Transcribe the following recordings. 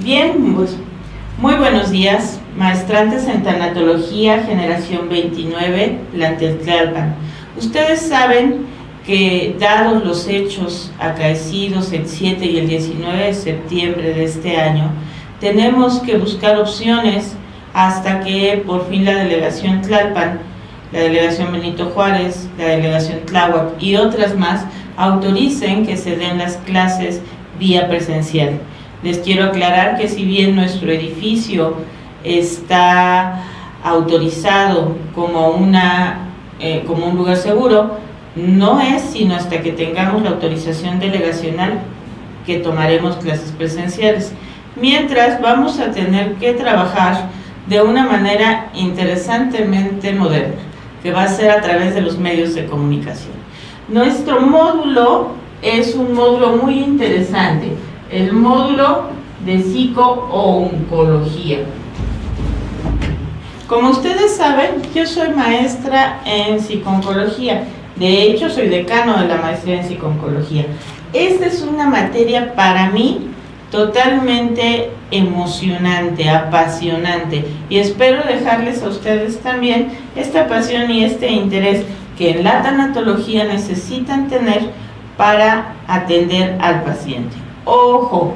Bien, pues, muy buenos días, maestrantes en tanatología, generación 29, plantel Tlalpan. Ustedes saben que, dados los hechos acaecidos el 7 y el 19 de septiembre de este año, tenemos que buscar opciones hasta que por fin la delegación Tlalpan, la delegación Benito Juárez, la delegación Tláhuac y otras más autoricen que se den las clases vía presencial. Les quiero aclarar que si bien nuestro edificio está autorizado como un lugar seguro, no es sino hasta que tengamos la autorización delegacional que tomaremos clases presenciales. Mientras, vamos a tener que trabajar de una manera interesantemente moderna, que va a ser a través de los medios de comunicación. Nuestro módulo es un módulo muy interesante, el módulo de psico-oncología. Como ustedes saben, yo soy maestra en psico-oncología. De hecho, soy decano de la maestría en psico-oncología. Esta es una materia para mí totalmente emocionante, apasionante, y espero dejarles a ustedes también esta pasión y este interés que en la tanatología necesitan tener para atender al paciente. Ojo,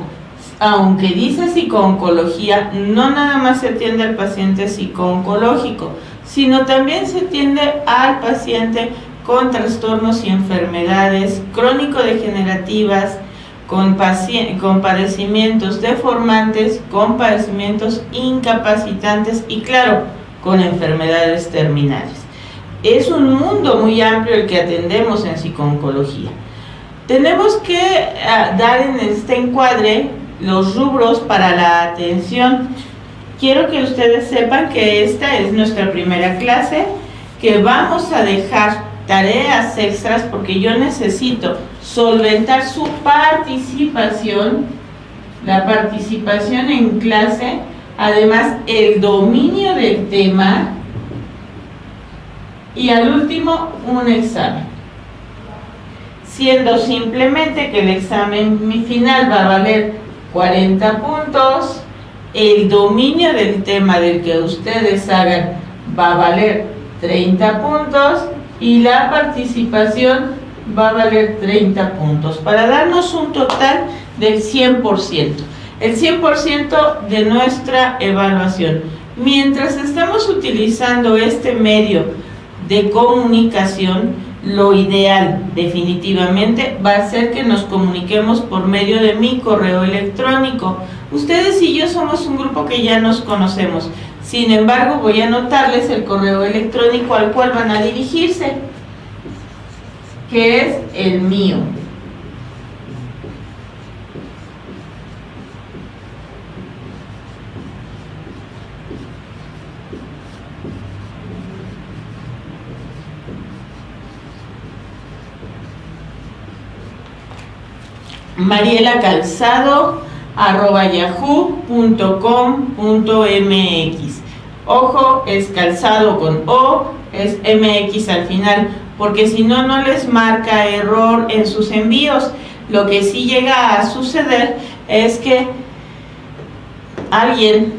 aunque dice psico-oncología, no nada más se atiende al paciente psico-oncológico, sino también se atiende al paciente con trastornos y enfermedades crónico-degenerativas, con padecimientos deformantes, con padecimientos incapacitantes y, claro, con enfermedades terminales. Es un mundo muy amplio el que atendemos en psico-oncología. Tenemos que dar en este encuadre los rubros para la atención. Quiero que ustedes sepan que esta es nuestra primera clase, que vamos a dejar tareas extras porque yo necesito solventar su participación, la participación en clase, además el dominio del tema y al último un examen. Siendo simplemente que el examen final va a valer 40 puntos, el dominio del tema del que ustedes hagan va a valer 30 puntos y la participación va a valer 30 puntos, para darnos un total del 100%, el 100% de nuestra evaluación. Mientras estamos utilizando este medio de comunicación, lo ideal definitivamente va a ser que nos comuniquemos por medio de mi correo electrónico. Ustedes y yo somos un grupo que ya nos conocemos. Sin embargo, voy a anotarles el correo electrónico al cual van a dirigirse, que es el mío. marielacalzado@yahoo.com.mx. Ojo, es calzado con O, es MX al final, porque si no, no les marca error en sus envíos. Lo que sí llega a suceder es que alguien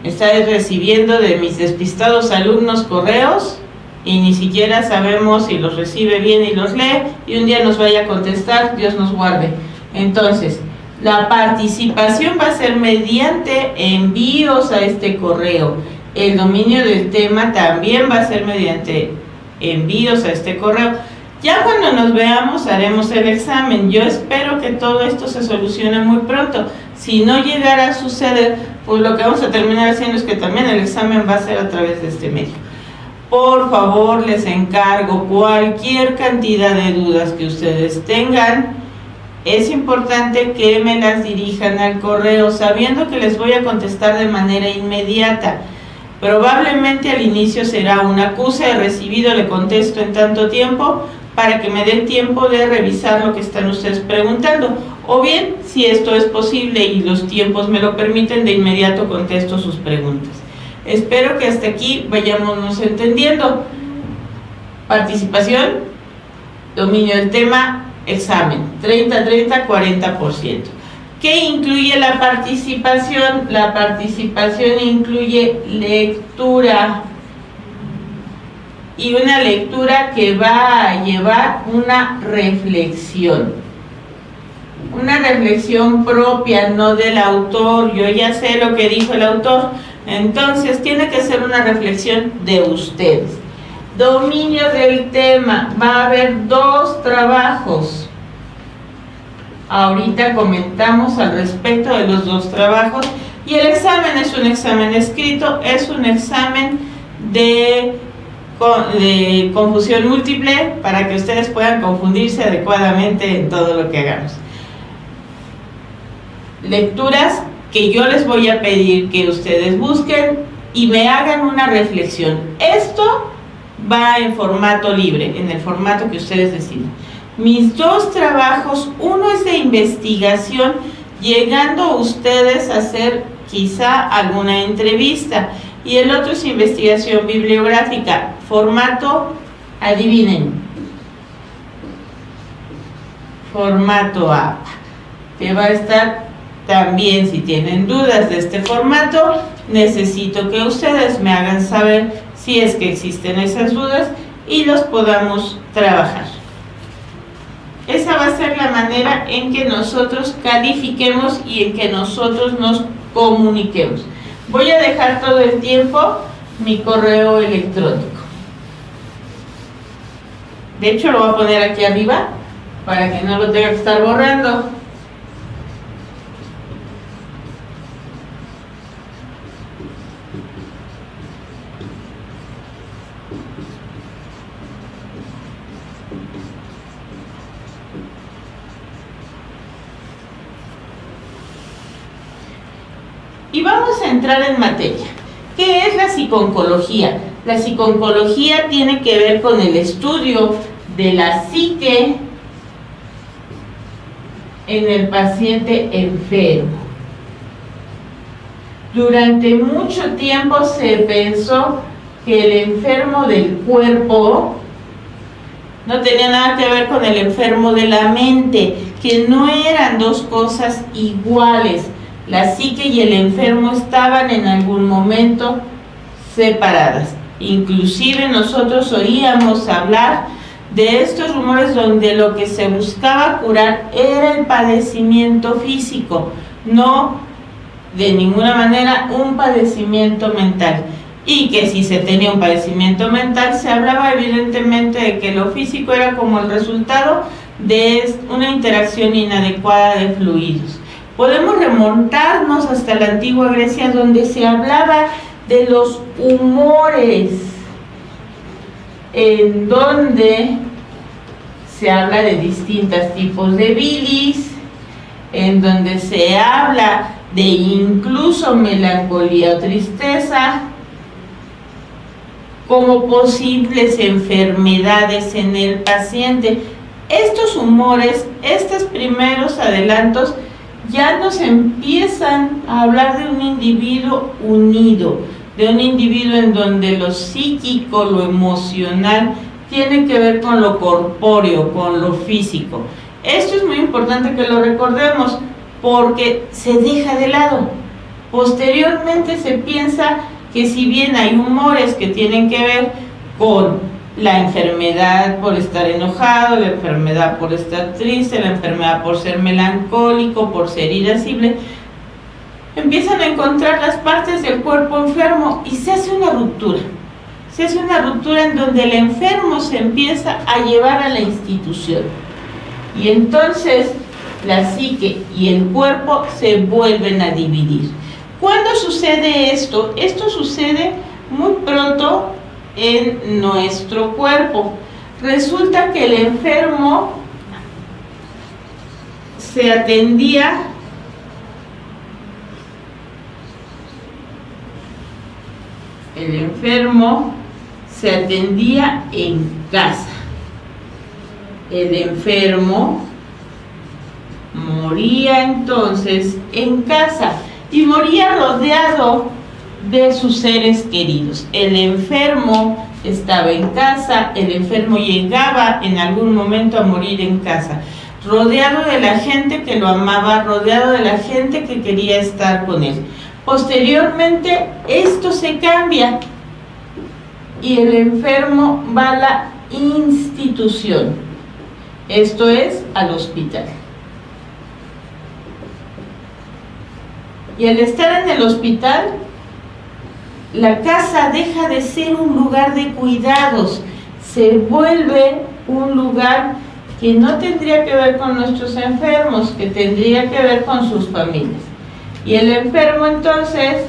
está recibiendo de mis despistados alumnos correos y ni siquiera sabemos si los recibe bien y los lee, y un día nos vaya a contestar, Dios nos guarde. Entonces, la participación va a ser mediante envíos a este correo. El dominio del tema también va a ser mediante envíos a este correo. Ya cuando nos veamos haremos el examen. Yo espero que todo esto se solucione muy pronto. Si no llegara a suceder, pues lo que vamos a terminar haciendo es que también el examen va a ser a través de este medio. Por favor, les encargo cualquier cantidad de dudas que ustedes tengan. Es importante que me las dirijan al correo, sabiendo que les voy a contestar de manera inmediata. Probablemente al inicio será un acuse de recibido, le contesto en tanto tiempo, para que me den tiempo de revisar lo que están ustedes preguntando. O bien, si esto es posible y los tiempos me lo permiten, de inmediato contesto sus preguntas. Espero que hasta aquí vayámonos entendiendo. Participación, dominio del tema, examen, 30-30, 40%. ¿Qué incluye la participación? La participación incluye lectura, y una lectura que va a llevar una reflexión propia, no del autor. Yo ya sé lo que dijo el autor, entonces tiene que ser una reflexión de ustedes. Dominio del tema, va a haber 2 trabajos. Ahorita comentamos al respecto de los 2 trabajos, y el examen es un examen escrito, es un examen de confusión múltiple para que ustedes puedan confundirse adecuadamente en todo lo que hagamos. Lecturas que yo les voy a pedir que ustedes busquen y me hagan una reflexión. Esto va en formato libre, en el formato que ustedes decidan. Mis 2 trabajos, uno es de investigación, llegando ustedes a hacer quizá alguna entrevista, y el otro es investigación bibliográfica, formato, adivinen, formato APA, que va a estar también. Si tienen dudas de este formato, necesito que ustedes me hagan saber si es que existen esas dudas y los podamos trabajar. Esa va a ser la manera en que nosotros califiquemos y en que nosotros nos comuniquemos. Voy a dejar todo el tiempo mi correo electrónico. De hecho, lo voy a poner aquí arriba para que no lo tenga que estar borrando. Y vamos a entrar en materia. ¿Qué es la psiconcología? La psiconcología tiene que ver con el estudio de la psique en el paciente enfermo. Durante mucho tiempo se pensó que el enfermo del cuerpo no tenía nada que ver con el enfermo de la mente, que no eran 2 cosas iguales. La psique y el enfermo estaban en algún momento separadas. Inclusive nosotros oíamos hablar de estos rumores donde lo que se buscaba curar era el padecimiento físico, no de ninguna manera un padecimiento mental. Y que si se tenía un padecimiento mental, se hablaba evidentemente de que lo físico era como el resultado de una interacción inadecuada de fluidos. Podemos remontarnos hasta la antigua Grecia, donde se hablaba de los humores, en donde se habla de distintos tipos de bilis, en donde se habla de incluso melancolía o tristeza, como posibles enfermedades en el paciente. Estos humores, estos primeros adelantos, ya nos empiezan a hablar de un individuo unido, de un individuo en donde lo psíquico, lo emocional, tiene que ver con lo corpóreo, con lo físico. Esto es muy importante que lo recordemos, porque se deja de lado. Posteriormente se piensa que si bien hay humores que tienen que ver con la enfermedad por estar enojado, la enfermedad por estar triste, la enfermedad por ser melancólico, por ser irascible, empiezan a encontrar las partes del cuerpo enfermo y se hace una ruptura. Se hace una ruptura en donde el enfermo se empieza a llevar a la institución. Y entonces la psique y el cuerpo se vuelven a dividir. ¿Cuándo sucede esto? Esto sucede muy pronto en nuestro cuerpo. Resulta que el enfermo se atendía en casa. El enfermo moría entonces en casa y moría rodeado de sus seres queridos. El enfermo estaba en casa, el enfermo llegaba en algún momento a morir en casa. rodeado de la gente que lo amaba, rodeado de la gente que quería estar con él. Posteriormente, esto se cambia y el enfermo va a la institución, esto es, al hospital. Y al estar en el hospital, la casa deja de ser un lugar de cuidados, se vuelve un lugar que no tendría que ver con nuestros enfermos, que tendría que ver con sus familias. Y el enfermo entonces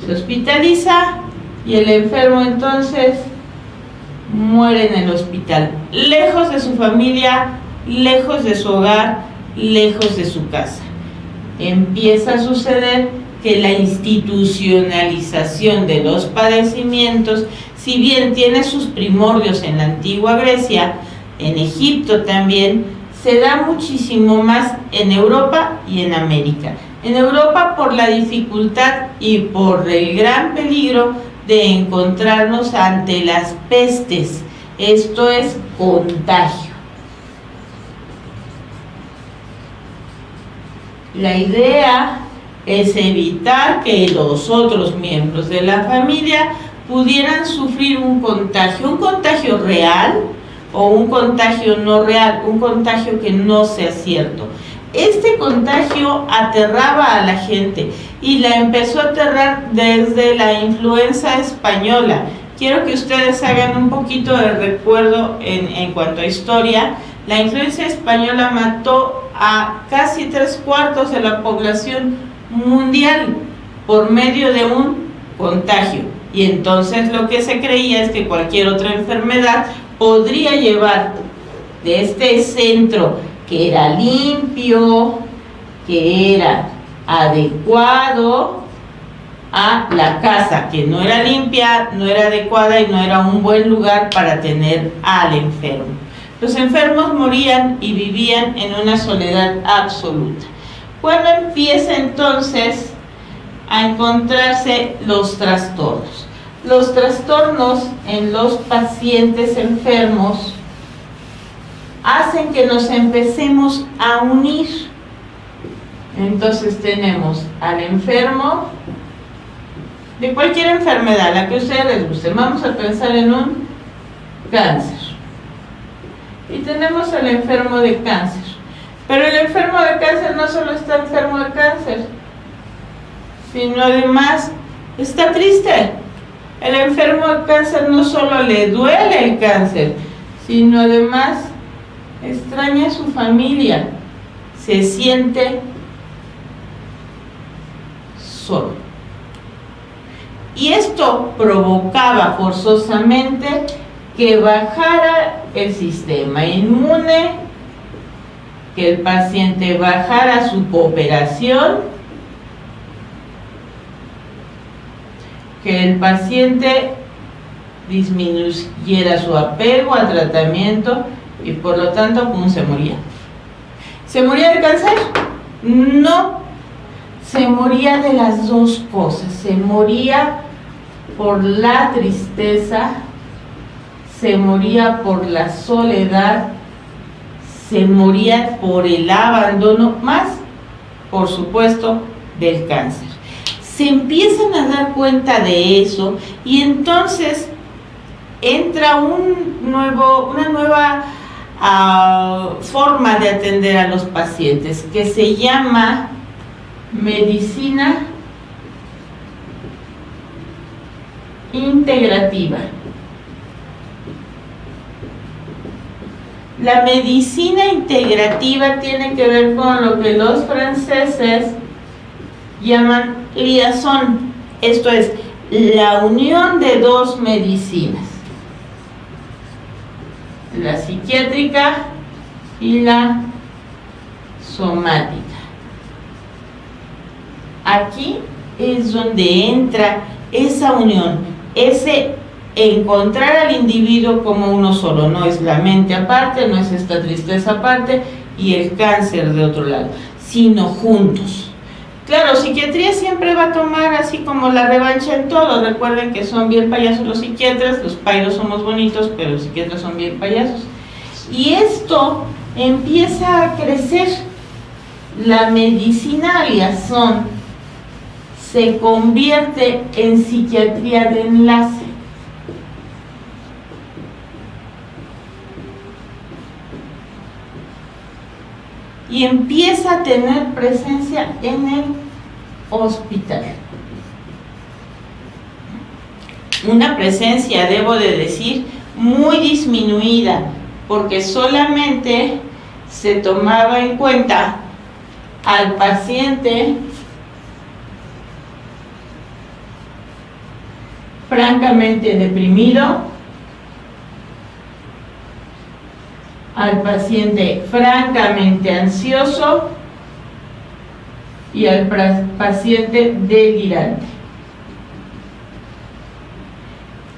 se hospitaliza y el enfermo entonces muere en el hospital, lejos de su familia, lejos de su hogar, lejos de su casa. Empieza a suceder que la institucionalización de los padecimientos, si bien tiene sus primordios en la antigua Grecia, en Egipto también, se da muchísimo más en Europa y en América. En Europa por la dificultad y por el gran peligro de encontrarnos ante las pestes, esto es contagio. La idea es evitar que los otros miembros de la familia pudieran sufrir un contagio real o un contagio no real, un contagio que no sea cierto. Este contagio aterraba a la gente y la empezó a aterrar desde la influenza española. Quiero que ustedes hagan un poquito de recuerdo en cuanto a historia. La influenza española mató a casi 3/4 de la población mundial por medio de un contagio. Y entonces lo que se creía es que cualquier otra enfermedad podría llevar de este centro que era limpio, que era adecuado, a la casa que no era limpia, no era adecuada y no era un buen lugar para tener al enfermo. Los enfermos morían y vivían en una soledad absoluta. ¿Cuándo empieza entonces a encontrarse los trastornos? Los trastornos en los pacientes enfermos hacen que nos empecemos a unir. Entonces tenemos al enfermo de cualquier enfermedad, la que a ustedes les guste. Vamos a pensar en un cáncer. Y tenemos al enfermo de cáncer. Pero el enfermo de cáncer no solo está enfermo de cáncer, sino además está triste. El enfermo de cáncer no solo le duele el cáncer, sino además extraña a su familia, se siente solo. Y esto provocaba forzosamente que bajara el sistema inmune, que el paciente bajara su cooperación, que el paciente disminuyera su apego al tratamiento y por lo tanto, ¿cómo se moría? ¿Se moría de cáncer? No, se moría de las dos cosas. Se moría por la tristeza, se moría por la soledad, se moría por el abandono, más, por supuesto, del cáncer. Se empiezan a dar cuenta de eso y entonces entra una nueva forma de atender a los pacientes que se llama medicina integrativa. La medicina integrativa tiene que ver con lo que los franceses llaman liaison, esto es, la unión de dos medicinas, la psiquiátrica y la somática. Aquí es donde entra esa unión, ese encontrar al individuo como uno solo, no es la mente aparte, no es esta tristeza aparte y el cáncer de otro lado, sino juntos. Claro, psiquiatría siempre va a tomar así como la revancha en todo. Recuerden que son bien payasos los psiquiatras, los pairos somos bonitos, pero los psiquiatras son bien payasos. Y esto empieza a crecer. La medicina aliazón se convierte en psiquiatría de enlace. Y empieza a tener presencia en el hospital. Una presencia, debo de decir, muy disminuida, porque solamente se tomaba en cuenta al paciente francamente deprimido, al paciente francamente ansioso y al paciente delirante.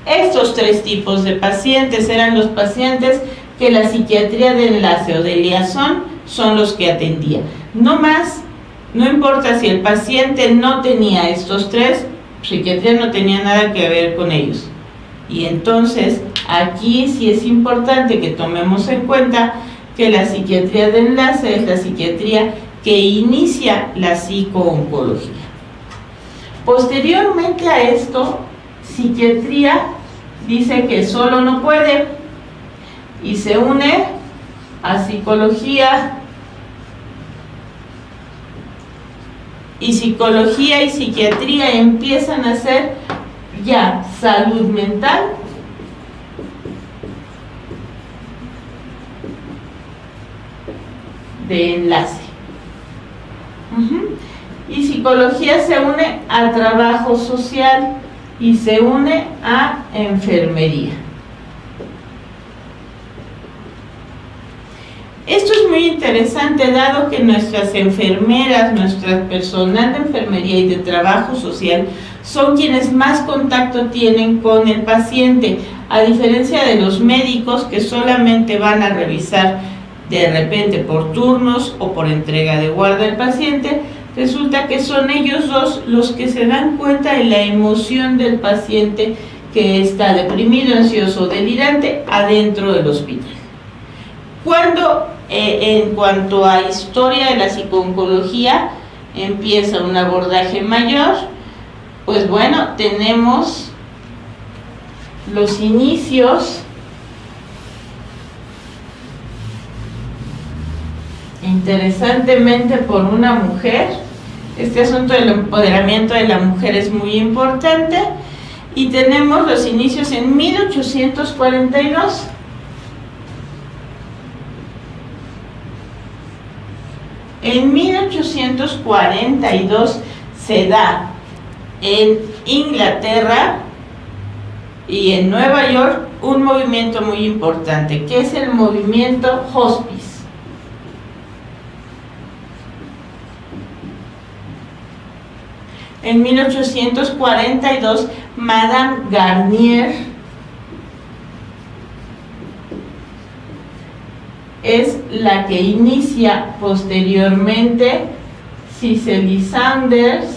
Estos tres tipos de pacientes eran los pacientes que la psiquiatría de enlace o de liazón son los que atendía. No más, no importa si el paciente no tenía estos tres, psiquiatría no tenía nada que ver con ellos. Y entonces aquí sí es importante que tomemos en cuenta que la psiquiatría de enlace es la psiquiatría que inicia la psicooncología. Posteriormente a esto, psiquiatría dice que solo no puede y se une a psicología, y psicología y psiquiatría empiezan a ser ya salud mental de enlace. Y psicología se une al trabajo social y se une a enfermería. Esto es muy interesante, dado que nuestras enfermeras, nuestro personal de enfermería y de trabajo social son quienes más contacto tienen con el paciente, a diferencia de los médicos que solamente van a revisar de repente por turnos o por entrega de guarda del paciente. Resulta que son ellos dos los que se dan cuenta de la emoción del paciente que está deprimido, ansioso, delirante adentro del hospital. Cuando en cuanto a historia de la psicooncología empieza un abordaje mayor, pues bueno, tenemos los inicios interesantemente por una mujer. Este asunto del empoderamiento de la mujer es muy importante, y tenemos los inicios en 1842. En 1842 se da en Inglaterra y en Nueva York un movimiento muy importante, que es el movimiento hospice. En 1842, Madame Garnier es la que inicia posteriormente Cicely Saunders,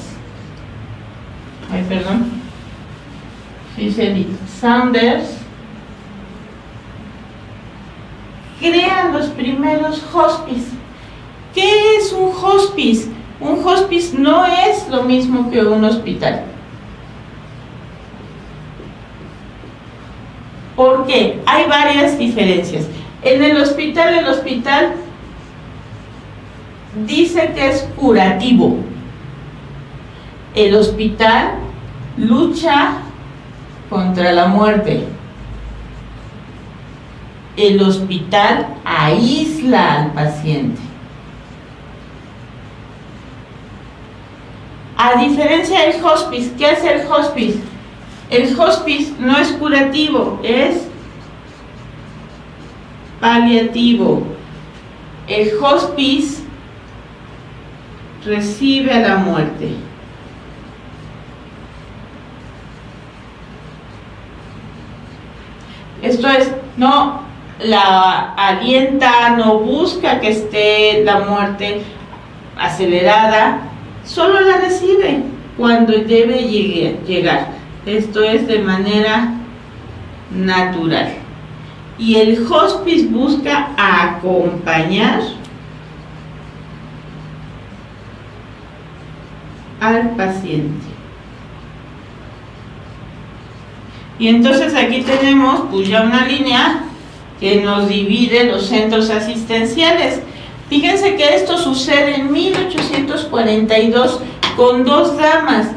crean los primeros hospice. ¿Qué es un hospice? Un hospice no es lo mismo que un hospital. ¿Por qué? Hay varias diferencias. En el hospital dice que es curativo. El hospital lucha contra la muerte. El hospital aísla al paciente. A diferencia del hospice, ¿qué es el hospice? El hospice no es curativo, es paliativo. El hospice recibe a la muerte. Esto es, no la alienta, no busca que esté la muerte acelerada, solo la recibe cuando debe llegar. Esto es de manera natural. y el hospice busca acompañar al paciente. Y entonces aquí tenemos pues ya una línea que nos divide los centros asistenciales. Fíjense que esto sucede en 1842 con dos damas,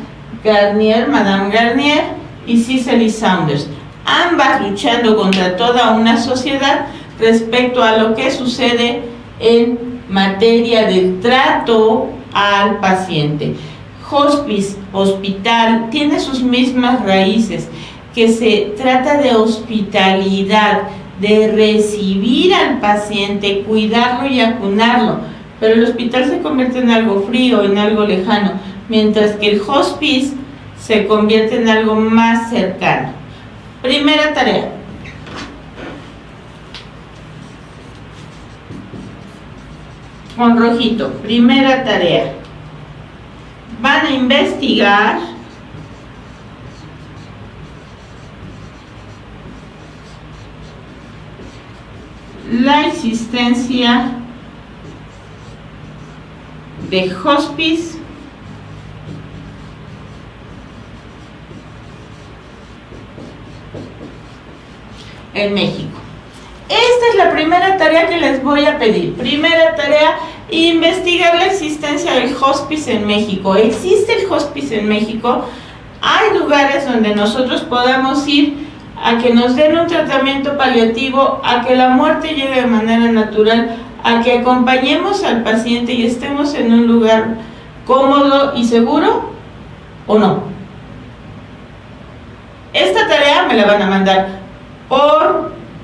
Garnier, Madame Garnier y Cicely Saunders, ambas luchando contra toda una sociedad respecto a lo que sucede en materia del trato al paciente. Hospice, hospital, tiene sus mismas raíces, que se trata de hospitalidad, de recibir al paciente, cuidarlo y acunarlo, pero el hospital se convierte en algo frío, en algo lejano, mientras que el hospice se convierte en algo más cercano. Primera tarea. Con rojito, primera tarea. Van a investigar la existencia de hospice en México. Esta es la primera tarea que les voy a pedir. Primera tarea, investigar la existencia del hospice en México. ¿Existe el hospice en México? Hay lugares donde nosotros podamos ir a que nos den un tratamiento paliativo, a que la muerte llegue de manera natural, a que acompañemos al paciente y estemos en un lugar cómodo y seguro, ¿o no? Esta tarea me la van a mandar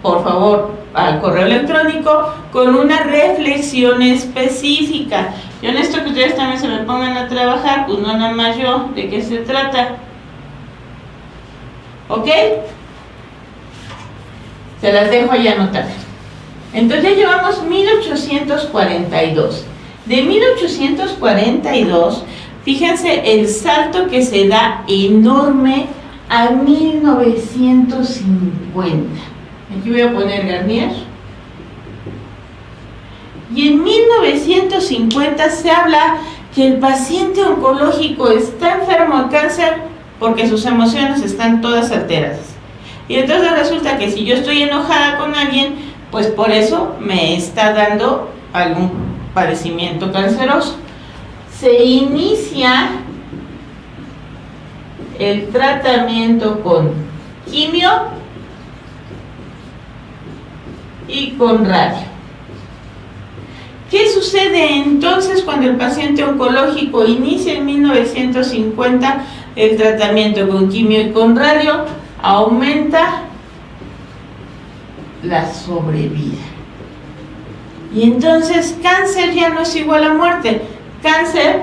por favor, al correo electrónico con una reflexión específica. Yo necesito que ustedes también se me pongan a trabajar, pues no nada más yo, ¿de qué se trata? ¿Ok? Se las dejo ahí anotadas. Entonces ya llevamos 1842. De 1842, fíjense el salto que se da enorme a 1950. Aquí voy a poner Garnier. Y en 1950 se habla que el paciente oncológico está enfermo de cáncer porque sus emociones están todas alteradas. Y entonces resulta que si yo estoy enojada con alguien, pues por eso me está dando algún padecimiento canceroso. Se inicia el tratamiento con quimio y con radio. ¿Qué sucede entonces cuando el paciente oncológico inicia en 1950 el tratamiento con quimio y con radio? Aumenta la sobrevida. Y entonces cáncer ya no es igual a muerte. Cáncer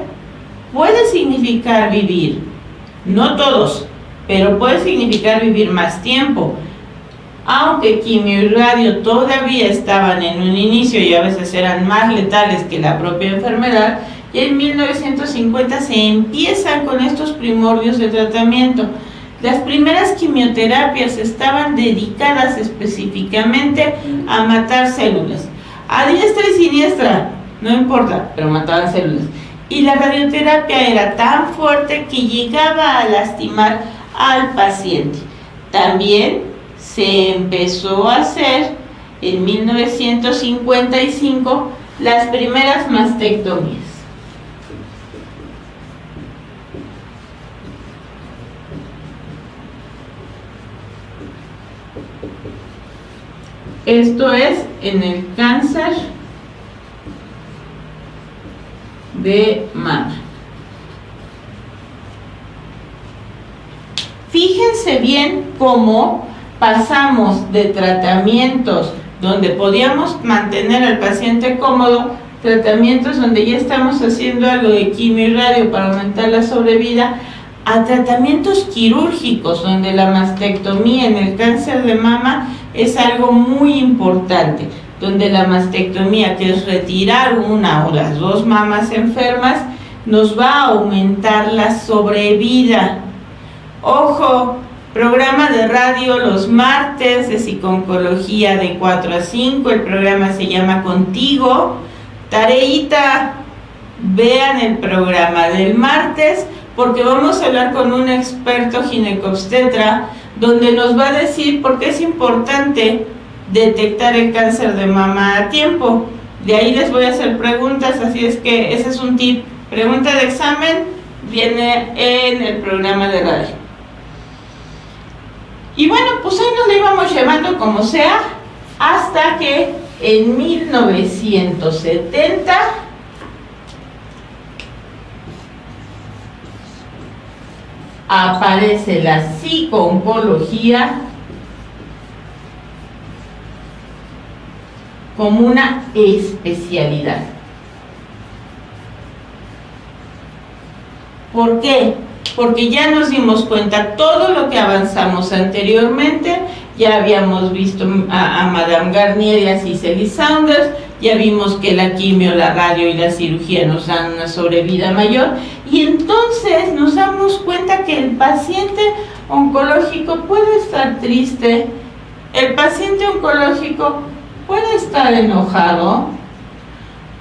puede significar vivir, no todos, pero puede significar vivir más tiempo. Aunque quimio y radio todavía estaban en un inicio y a veces eran más letales que la propia enfermedad, y en 1950 se empiezan con estos primordios de tratamiento. Las primeras quimioterapias estaban dedicadas específicamente a matar células, a diestra y siniestra, no importa, pero mataban células. Y la radioterapia era tan fuerte que llegaba a lastimar al paciente. También se empezó a hacer en 1955 las primeras mastectomías. Esto es en el cáncer de mama. Fíjense bien cómo pasamos de tratamientos donde podíamos mantener al paciente cómodo, tratamientos donde ya estamos haciendo algo de quimio y radio para aumentar la sobrevida, a tratamientos quirúrgicos donde la mastectomía en el cáncer de mama es algo muy importante, donde la mastectomía, que es retirar una o las dos mamas enfermas, nos va a aumentar la sobrevida. Ojo, Programa de radio los martes de psico-oncología de 4 a 5, el programa se llama Contigo. Tareita, vean el programa del martes porque vamos a hablar con un experto ginecobstetra donde nos va a decir por qué es importante detectar el cáncer de mama a tiempo. De ahí les voy a hacer preguntas, así es que ese es un tip. Pregunta de examen viene en el programa de radio. Y bueno, pues ahí nos la íbamos llevando como sea, hasta que en 1970 aparece la psico-oncología como una especialidad. ¿Por qué? Porque ya nos dimos cuenta todo lo que avanzamos anteriormente. Ya habíamos visto a Madame Garnier y a Cicely Saunders, ya vimos que la quimio, la radio y la cirugía nos dan una sobrevida mayor, y entonces nos damos cuenta que el paciente oncológico puede estar triste, el paciente oncológico puede estar enojado,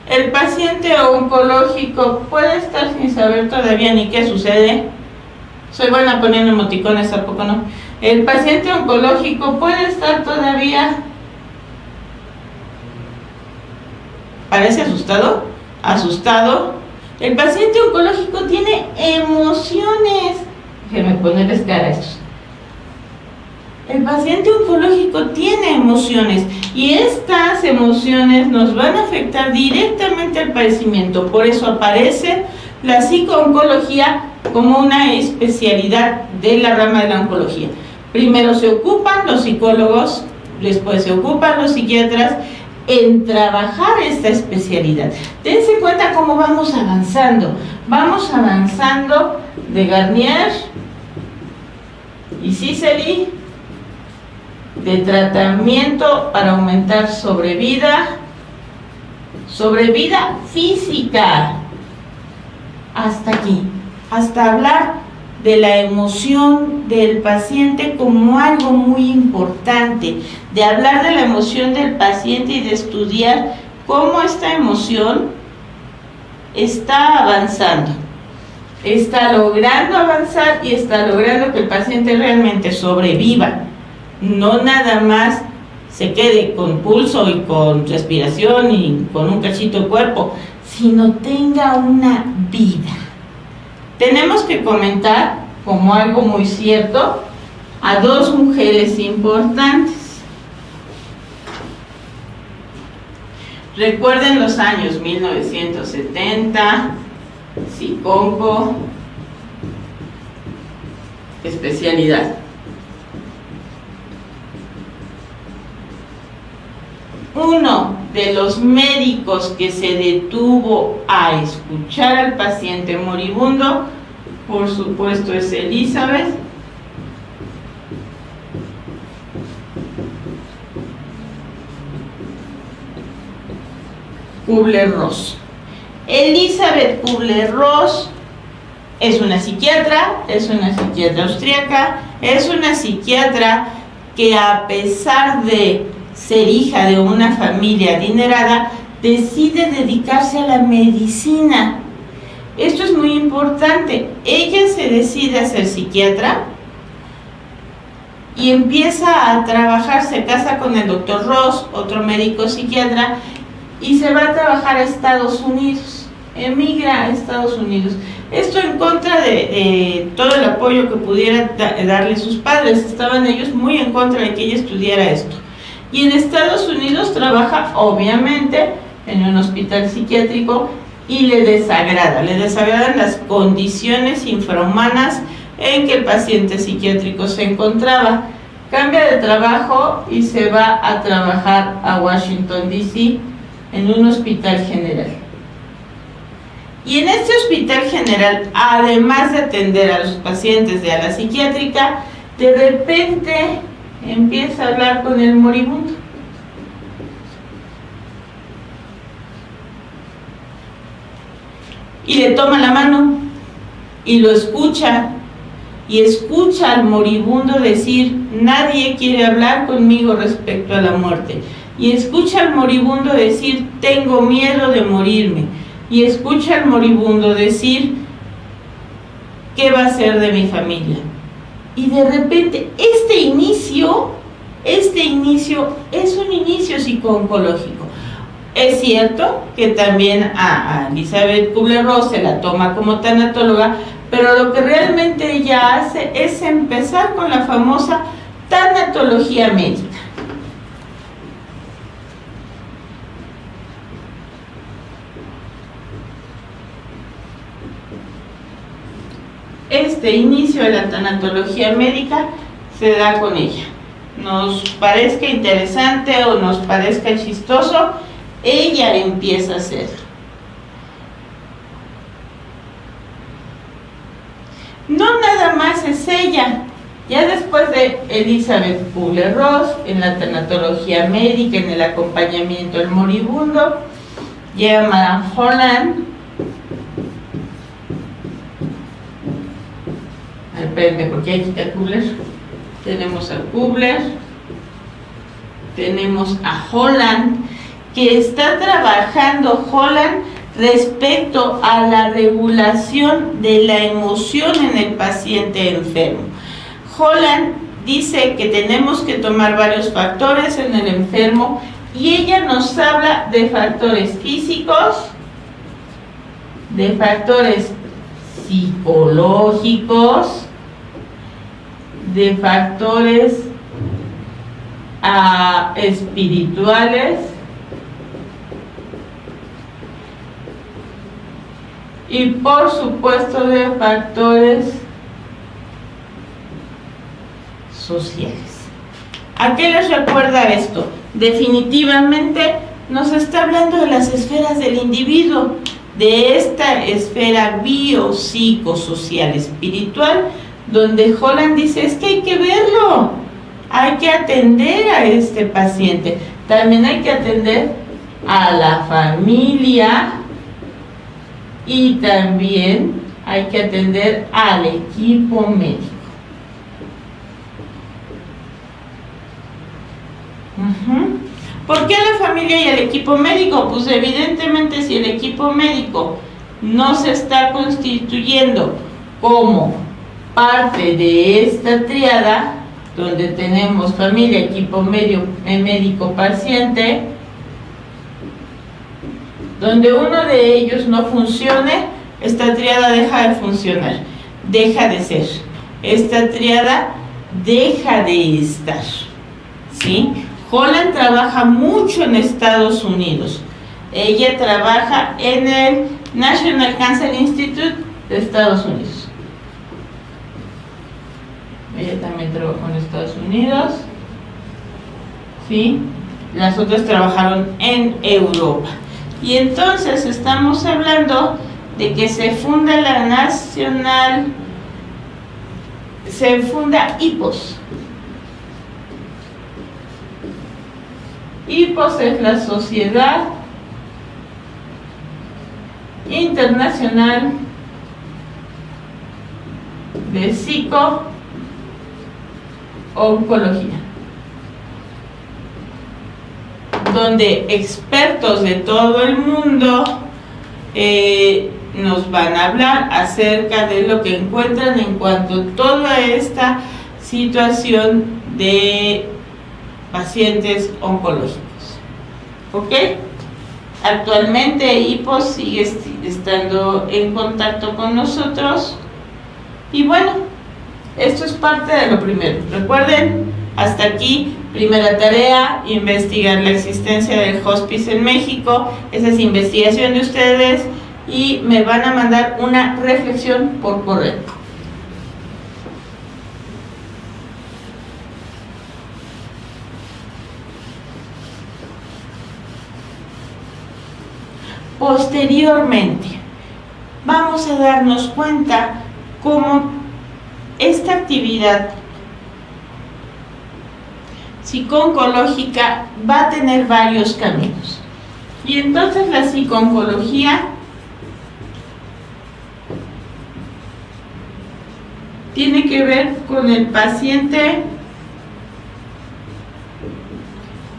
el paciente oncológico puede estar sin saber todavía ni qué sucede. Soy buena poniendo emoticones, ¿a poco no? El paciente oncológico puede estar todavía... ¿Parece asustado? Asustado. El paciente oncológico tiene emociones. Déjenme ponerles cara a estos. El paciente oncológico tiene emociones y estas emociones nos van a afectar directamente al padecimiento. Por eso aparece la psico-oncología como una especialidad de la rama de la oncología. Primero se ocupan los psicólogos, después se ocupan los psiquiatras en trabajar esta especialidad. Dense cuenta cómo vamos avanzando. Vamos avanzando de Garnier y Cicely, de tratamiento para aumentar sobrevida física, hasta aquí, hasta hablar de la emoción del paciente como algo muy importante, de hablar de la emoción del paciente y de estudiar cómo esta emoción está avanzando, está logrando avanzar y está logrando que el paciente realmente sobreviva, no nada más se quede con pulso y con respiración y con un cachito de cuerpo, sino tenga una vida. Tenemos que comentar, como algo muy cierto, a dos mujeres importantes. Recuerden los años 1970, psiconco, especialidad. Uno de los médicos que se detuvo a escuchar al paciente moribundo, por supuesto, es Elizabeth. Kubler-Ross. Elizabeth Kubler-Ross es una psiquiatra austríaca, es una psiquiatra que, a pesar de ser hija de una familia adinerada, decide dedicarse a la medicina. Esto es muy importante. Ella se decide a ser psiquiatra y empieza a trabajar, se casa con el doctor Ross, otro médico psiquiatra, y se va a trabajar a Estados Unidos, emigra a Estados Unidos. Esto en contra de todo el apoyo que pudieran darle sus padres. Estaban ellos muy en contra de que ella estudiara esto. Y en Estados Unidos trabaja, obviamente, en un hospital psiquiátrico y le desagradan las condiciones infrahumanas en que el paciente psiquiátrico se encontraba. Cambia de trabajo y se va a trabajar a Washington, D.C., en un hospital general. Y en este hospital general, además de atender a los pacientes de ala psiquiátrica, de repente empieza a hablar con el moribundo. Y le toma la mano y lo escucha y escucha al moribundo decir: nadie quiere hablar conmigo respecto a la muerte, y escucha al moribundo decir: tengo miedo de morirme, y escucha al moribundo decir: ¿qué va a ser de mi familia? Y de repente este inicio es un inicio psico-oncológico. Es cierto que también a Elizabeth Kubler-Ross se la toma como tanatóloga, pero lo que realmente ella hace es empezar con la famosa tanatología médica. Este inicio de la tanatología médica se da con ella. Nos parezca interesante o nos parezca chistoso, ella empieza a hacer. No nada más es ella. Ya después de Elizabeth Kubler-Ross, en la tanatología médica, en el acompañamiento al moribundo, llega Madame Holland. Espérenme, porque aquí está Kubler. Tenemos a Kubler, tenemos a Holland, que está trabajando Holland respecto a la regulación de la emoción en el paciente enfermo. Holland dice que tenemos que tomar varios factores en el enfermo y ella nos habla de factores físicos, de factores psicológicos, de factores espirituales y por supuesto de factores sociales. ¿A qué les recuerda esto? Definitivamente nos está hablando de las esferas del individuo, de esta esfera biopsicosocial espiritual, donde Holland dice: es que hay que verlo, hay que atender a este paciente, también hay que atender a la familia y también hay que atender al equipo médico. ¿Por qué la familia y el equipo médico? Pues evidentemente si el equipo médico no se está constituyendo como parte de esta tríada, donde tenemos familia, equipo médico, paciente, donde uno de ellos no funcione, esta tríada deja de funcionar, deja de ser, esta tríada deja de estar, ¿sí? Holland trabaja mucho en Estados Unidos. Ella trabaja en el National Cancer Institute de Estados Unidos. Ella también trabajó en Estados Unidos, ¿sí? Las otras trabajaron en Europa. Y entonces estamos hablando de que se funda la nacional, se funda IPOS. IPOS es la Sociedad Internacional de Psico-Oncología, donde expertos de todo el mundo nos van a hablar acerca de lo que encuentran en cuanto a toda esta situación de pacientes oncológicos. ¿Ok? Actualmente IPOS sigue estando en contacto con nosotros y bueno, esto es parte de lo primero. Recuerden, hasta aquí, primera tarea, investigar la existencia del hospice en México. Esa es investigación de ustedes y me van a mandar una reflexión por correo. Posteriormente, vamos a darnos cuenta cómo esta actividad psico-oncológica va a tener varios caminos. Y entonces la psico-oncología tiene que ver con el paciente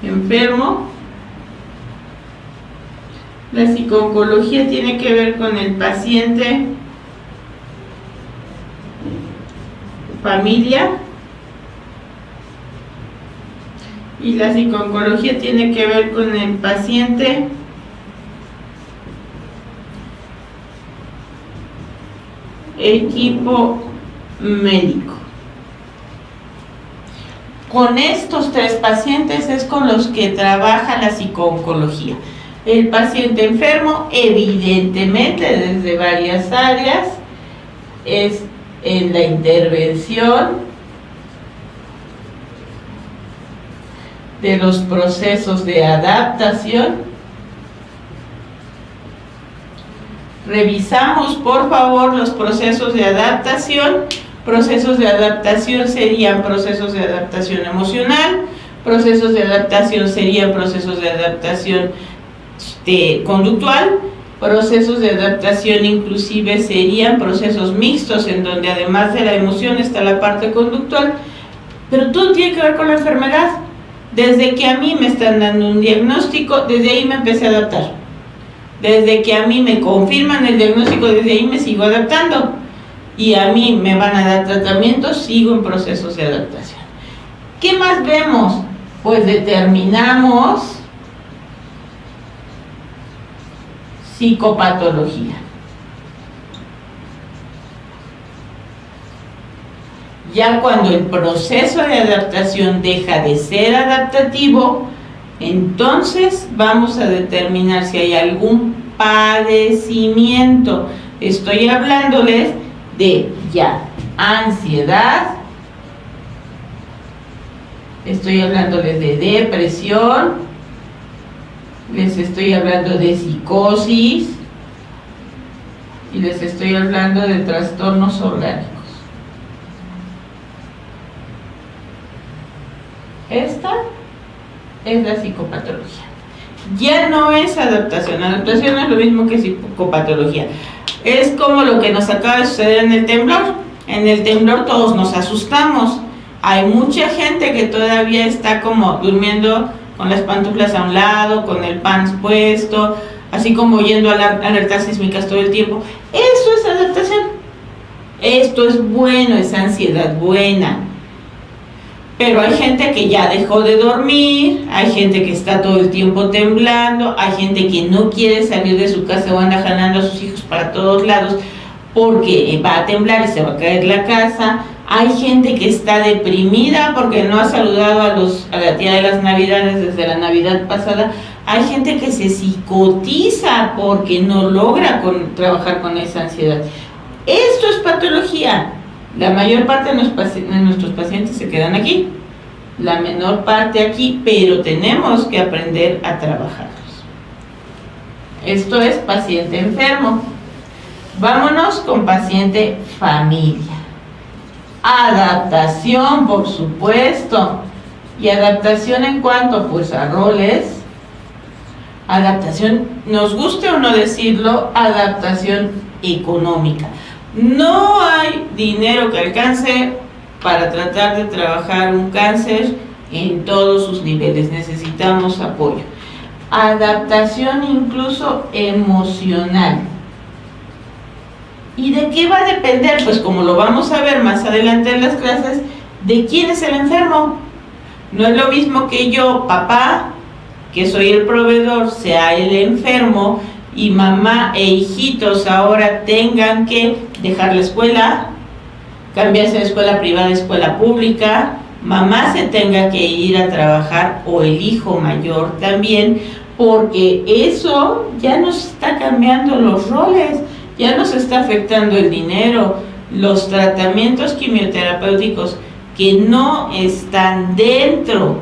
enfermo. La psico-oncología tiene que ver con el paciente familia. Y la psico-oncología tiene que ver con el paciente equipo médico. Con estos tres pacientes es con los que trabaja la psico-oncología. El paciente enfermo, evidentemente desde varias áreas, es en la intervención de los procesos de adaptación. Revisamos, por favor, los procesos de adaptación. Procesos de adaptación serían procesos de adaptación emocional, procesos de adaptación serían procesos de adaptación conductual, procesos de adaptación inclusive serían procesos mixtos en donde además de la emoción está la parte conductual, pero todo tiene que ver con la enfermedad. Desde que a mí me están dando un diagnóstico, desde ahí me empecé a adaptar. Desde que a mí me confirman el diagnóstico, desde ahí me sigo adaptando. Y a mí me van a dar tratamientos, sigo en procesos de adaptación. ¿Qué más vemos? Pues determinamos psicopatología. Ya cuando el proceso de adaptación deja de ser adaptativo, entonces vamos a determinar si hay algún padecimiento. Estoy hablándoles de ya ansiedad, estoy hablándoles de depresión, les estoy hablando de psicosis y les estoy hablando de trastornos orgánicos. Esta es la psicopatología. Ya no es adaptación. Adaptación es lo mismo que psicopatología. Es como lo que nos acaba de suceder en el temblor. En el temblor todos nos asustamos. Hay mucha gente que todavía está como durmiendo con las pantuflas a un lado, con el pants puesto, así como oyendo alertas sísmicas todo el tiempo. Eso es adaptación. Esto es bueno, es ansiedad buena. Pero hay gente que ya dejó de dormir, hay gente que está todo el tiempo temblando, hay gente que no quiere salir de su casa o anda jalando a sus hijos para todos lados porque va a temblar y se va a caer la casa. Hay gente que está deprimida porque no ha saludado a la tía de las Navidades desde la Navidad pasada. Hay gente que se psicotiza porque no logra trabajar con esa ansiedad. Esto es patología. La mayor parte de nuestros pacientes se quedan aquí, la menor parte aquí, pero tenemos que aprender a trabajarlos. Esto es paciente enfermo. Vámonos con paciente familia. Adaptación, por supuesto. ¿Y adaptación en cuanto? Pues a roles. Adaptación, nos guste o no decirlo, adaptación económica. No hay dinero que alcance para tratar de trabajar un cáncer en todos sus niveles. Necesitamos apoyo. Adaptación incluso emocional. ¿Y de qué va a depender? Pues como lo vamos a ver más adelante en las clases, ¿de quién es el enfermo? No es lo mismo que yo, papá, que soy el proveedor, sea el enfermo, y mamá e hijitos ahora tengan que dejar la escuela, cambiarse de escuela privada a escuela pública, mamá se tenga que ir a trabajar o el hijo mayor también, porque eso ya nos está cambiando los roles, ya nos está afectando el dinero, los tratamientos quimioterapéuticos que no están dentro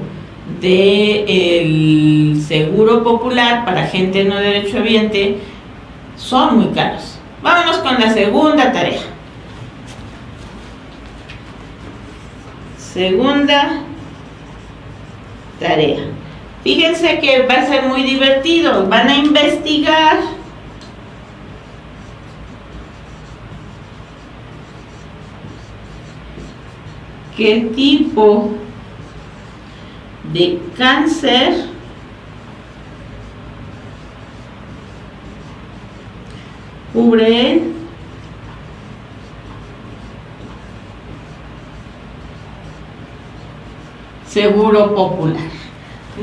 del seguro popular para gente no derechohabiente son muy caros. Vámonos con la segunda tarea. Segunda tarea. Fíjense que va a ser muy divertido. Van a investigar ¿qué tipo de cáncer cubre el Seguro Popular?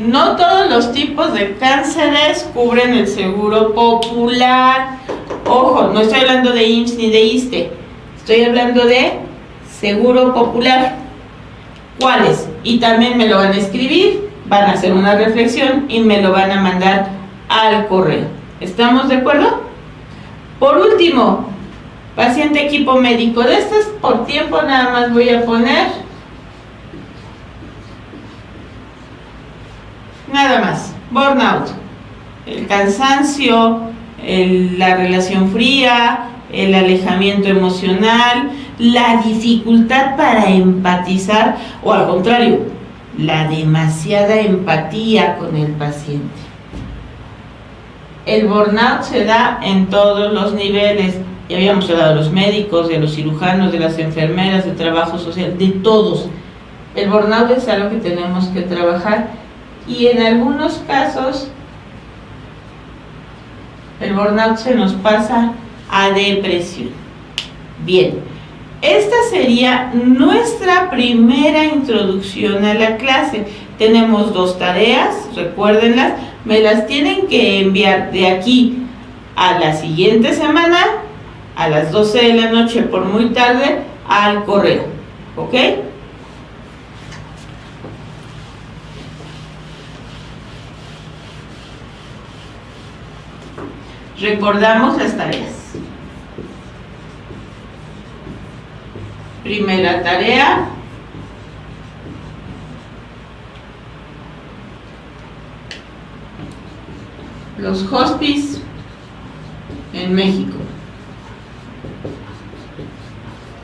No todos los tipos de cánceres cubren el Seguro Popular. Ojo, no estoy hablando de IMSS ni de ISSSTE, estoy hablando de Seguro Popular. ¿Cuáles? Y también me lo van a escribir, van a hacer una reflexión y me lo van a mandar al correo. ¿Estamos de acuerdo? Por último, paciente equipo médico. De estas por tiempo nada más voy a poner nada más. Burnout, el cansancio, la relación fría, el alejamiento emocional, la dificultad para empatizar o al contrario, la demasiada empatía con el paciente. El burnout se da en todos los niveles. Ya habíamos hablado de los médicos, de los cirujanos, de las enfermeras, de trabajo social, de todos. El burnout es algo que tenemos que trabajar y en algunos casos el burnout se nos pasa a depresión. Bien, esta sería nuestra primera introducción a la clase. Tenemos 2 tareas, recuérdenlas, me las tienen que enviar de aquí a la siguiente semana, a las 12 de la noche por muy tarde, al correo, ¿ok? Recordamos las tareas. Primera tarea. Los hospices en México.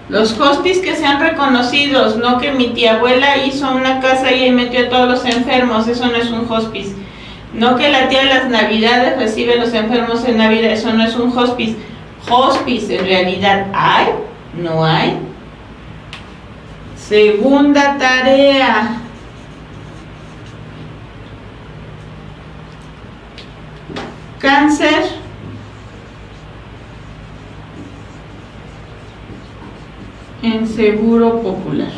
Los hospices que sean reconocidos, no que mi tía abuela hizo una casa y ahí metió a todos los enfermos, eso no es un hospice. No que la tía de las navidades recibe a los enfermos en Navidad, eso no es un hospice. Hospice en realidad hay, no hay. Segunda tarea. Cáncer en Seguro Popular.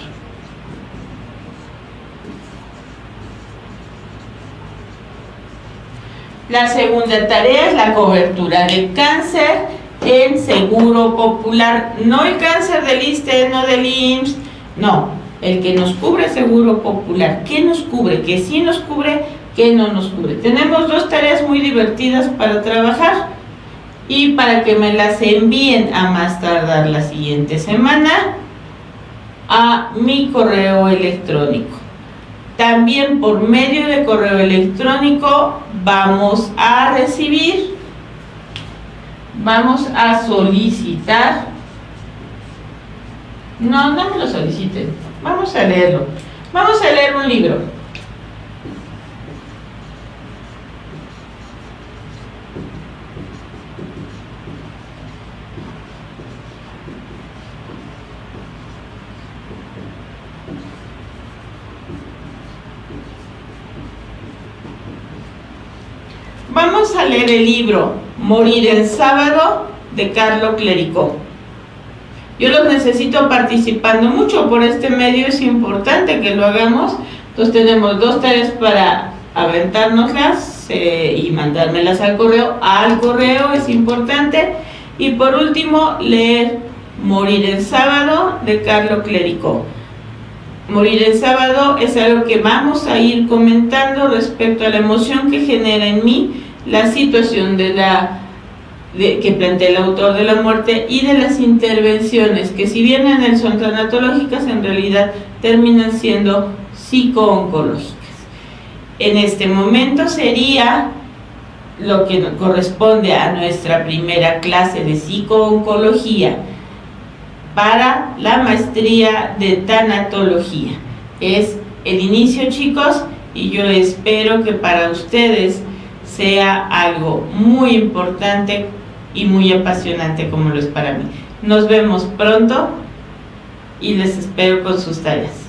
La segunda tarea es la cobertura de cáncer en Seguro Popular. No el cáncer del ISSSTE, no del IMSS, no, el que nos cubre Seguro Popular. ¿Qué nos cubre? ¿Qué sí nos cubre? ¿Qué no nos cubre? Tenemos 2 tareas muy divertidas para trabajar y para que me las envíen a más tardar la siguiente semana a mi correo electrónico. También por medio de correo electrónico vamos a recibir, vamos a solicitar, no me lo soliciten, vamos a leerlo, vamos a leer un libro. Vamos a leer el libro Morir en Sábado de Carlo Clericó. Yo los necesito participando mucho por este medio, es importante que lo hagamos. Entonces tenemos 2 tareas para aventárnoslas y mandármelas al correo. Al correo es importante. Y por último, leer Morir en Sábado de Carlo Clericó. Morir en Sábado es algo que vamos a ir comentando respecto a la emoción que genera en mí la situación que plantea el autor de la muerte y de las intervenciones que, si bien en él son tanatológicas, en realidad terminan siendo psico-oncológicas. En este momento sería lo que corresponde a nuestra primera clase de psico-oncología para la maestría de tanatología. Es el inicio, chicos, y yo espero que para ustedes sea algo muy importante y muy apasionante como lo es para mí. Nos vemos pronto. y les espero con sus tareas.